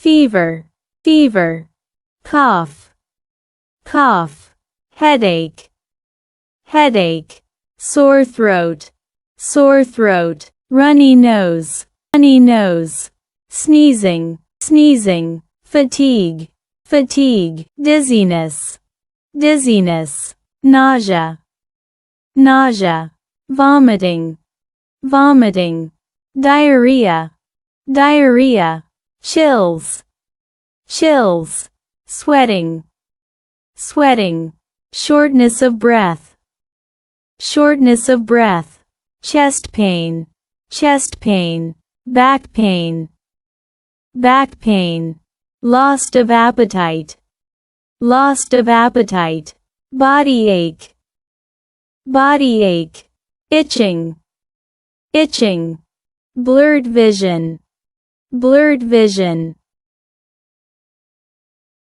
fever, fever, cough, cough, headache, headache, sore throat, sore throat, runny nose, runny nose, sneezing, sneezing, fatigue, fatigue, dizziness, dizziness, nausea, nausea, vomiting, vomiting, diarrhea, diarrhea, chills, chills, sweating, sweating, shortness of breath, shortness of breath, chest pain, chest pain, back pain, back pain, loss of appetite, loss of appetite, body ache, body ache, itching, itching, blurred vision, blurred vision,